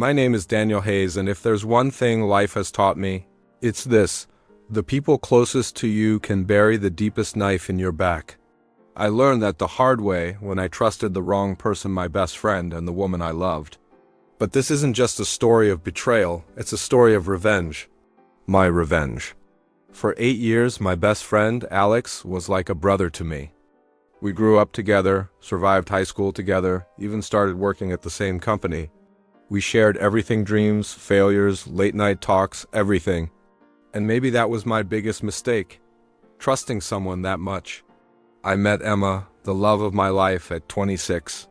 My name is Daniel Hayes, and if there's one thing life has taught me, it's this. The people closest to you can bury the deepest knife in your back. I learned that the hard way when I trusted the wrong person, my best friend and the woman I loved. But this isn't just a story of betrayal, it's a story of revenge. My revenge. For 8 years, my best friend, Alex, was like a brother to me. We grew up together, survived high school together, even started working at the same company. We shared everything: dreams, failures, late-night talks, everything. And maybe that was my biggest mistake, trusting someone that much. I met Emma, the love of my life, at 26.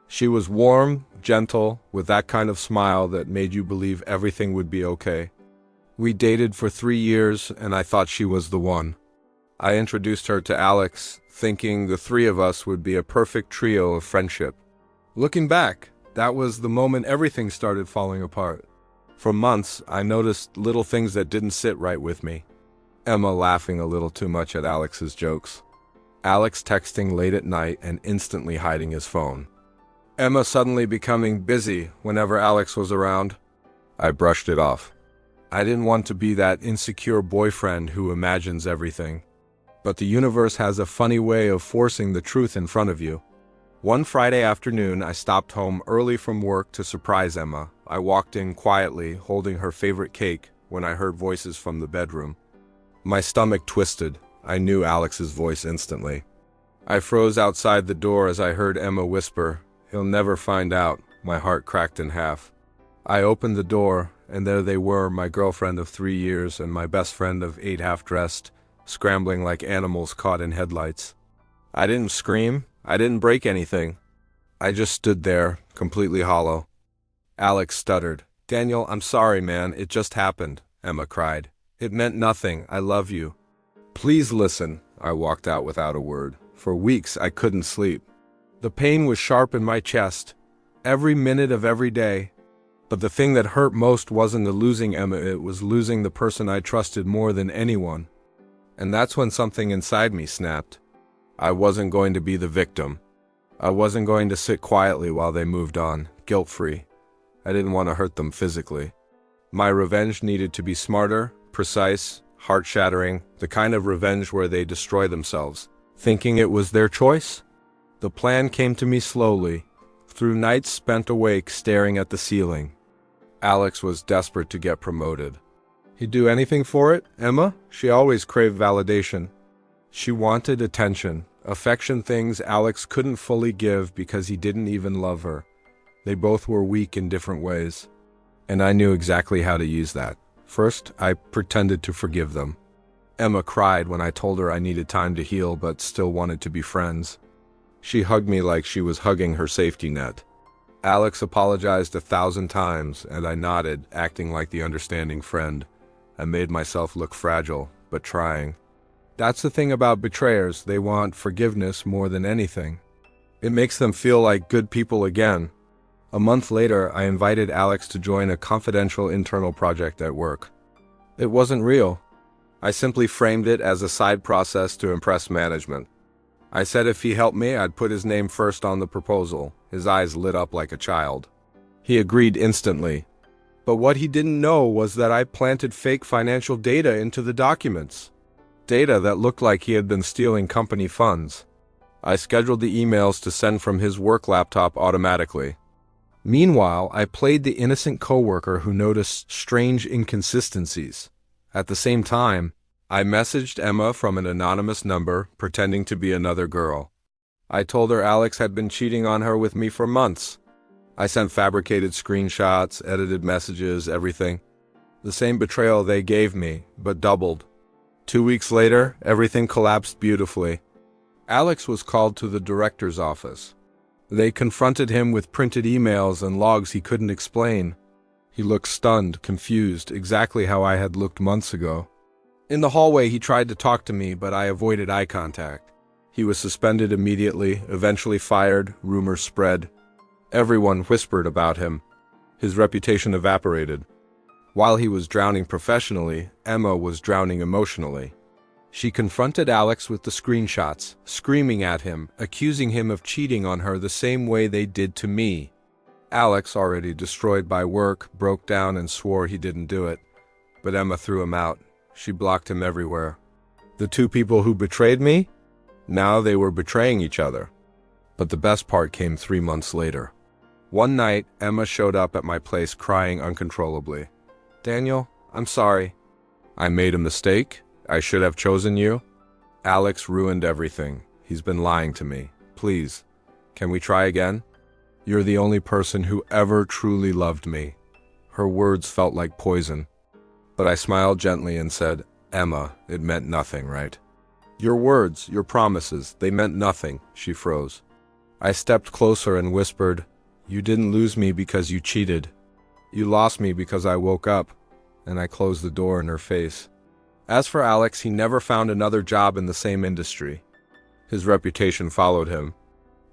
She was warm, gentle, with that kind of smile that made you believe everything would be okay. We dated for 3 years, and I thought she was the one. I introduced her to Alex, thinking the three of us would be a perfect trio of friendship. Looking back, that was the moment everything started falling apart. For months, I noticed little things that didn't sit right with me. Emma laughing a little too much at Alex's jokes. Alex texting late at night and instantly hiding his phone. Emma suddenly becoming busy whenever Alex was around. I brushed it off. I didn't want to be that insecure boyfriend who imagines everything. But the universe has a funny way of forcing the truth in front of you. One Friday afternoon, I stopped home early from work to surprise Emma. I walked in quietly, holding her favorite cake, when I heard voices from the bedroom. My stomach twisted. I knew Alex's voice instantly. I froze outside the door as I heard Emma whisper, "He'll never find out." My heart cracked in half. I opened the door, and there they were, my girlfriend of 3 years and my best friend of 8, half-dressed, scrambling like animals caught in headlights. I didn't scream. I didn't break anything. I just stood there, completely hollow. Alex stuttered. "Daniel, I'm sorry, man. It just happened," Emma cried. "It meant nothing. I love you." "Please listen." I walked out without a word. For weeks, I couldn't sleep. The pain was sharp in my chest, every minute of every day. But the thing that hurt most wasn't the losing Emma, it was losing the person I trusted more than anyone. And that's when something inside me snapped. I wasn't going to be the victim. I wasn't going to sit quietly while they moved on, guilt-free. I didn't want to hurt them physically. My revenge needed to be smarter, precise, heart-shattering, the kind of revenge where they destroy themselves, thinking it was their choice. The plan came to me slowly, through nights spent awake staring at the ceiling. Alex was desperate to get promoted. He'd do anything for it. Emma, she always craved validation. She wanted attention, affection, things Alex couldn't fully give because he didn't even love her. They both were weak in different ways. And I knew exactly how to use that. First, I pretended to forgive them. Emma cried when I told her I needed time to heal but still wanted to be friends. She hugged me like she was hugging her safety net. Alex apologized 1,000 times, and I nodded, acting like the understanding friend. I made myself look fragile, but trying. That's the thing about betrayers, they want forgiveness more than anything. It makes them feel like good people again. A month later, I invited Alex to join a confidential internal project at work. It wasn't real. I simply framed it as a side process to impress management. I said if he helped me, I'd put his name first on the proposal. His eyes lit up like a child. He agreed instantly. But what he didn't know was that I planted fake financial data into the documents. Data that looked like he had been stealing company funds. I scheduled the emails to send from his work laptop automatically. Meanwhile, I played the innocent coworker who noticed strange inconsistencies. At the same time, I messaged Emma from an anonymous number, pretending to be another girl. I told her Alex had been cheating on her with me for months. I sent fabricated screenshots, edited messages, everything. The same betrayal they gave me, but doubled. 2 weeks later, everything collapsed beautifully. Alex was called to the director's office. They confronted him with printed emails and logs he couldn't explain. He looked stunned, confused, exactly how I had looked months ago. In the hallway, he tried to talk to me, but I avoided eye contact. He was suspended immediately, eventually fired, rumors spread. Everyone whispered about him. His reputation evaporated. While he was drowning professionally, Emma was drowning emotionally. She confronted Alex with the screenshots, screaming at him, accusing him of cheating on her the same way they did to me. Alex, already destroyed by work, broke down and swore he didn't do it. But Emma threw him out. She blocked him everywhere. The two people who betrayed me? Now they were betraying each other. But the best part came 3 months later. One night, Emma showed up at my place crying uncontrollably. "Daniel, I'm sorry. I made a mistake. I should have chosen you. Alex ruined everything. He's been lying to me. Please, can we try again? You're the only person who ever truly loved me." Her words felt like poison. But I smiled gently and said, "Emma, it meant nothing, right?" "Your words, your promises, they meant nothing." She froze. I stepped closer and whispered, "You didn't lose me because you cheated. You lost me because I woke up," and I closed the door in her face. As for Alex, he never found another job in the same industry. His reputation followed him.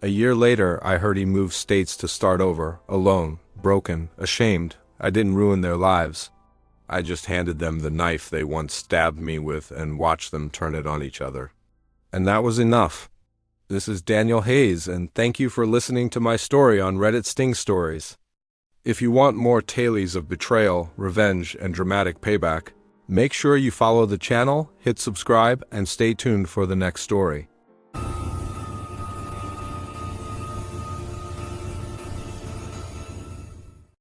A year later, I heard he moved states to start over, alone, broken, ashamed. I didn't ruin their lives. I just handed them the knife they once stabbed me with and watched them turn it on each other. And that was enough. This is Daniel Hayes, and thank you for listening to my story on Reddit Sting Stories. If you want more tales of betrayal, revenge, and dramatic payback, make sure you follow the channel, hit subscribe, and stay tuned for the next story.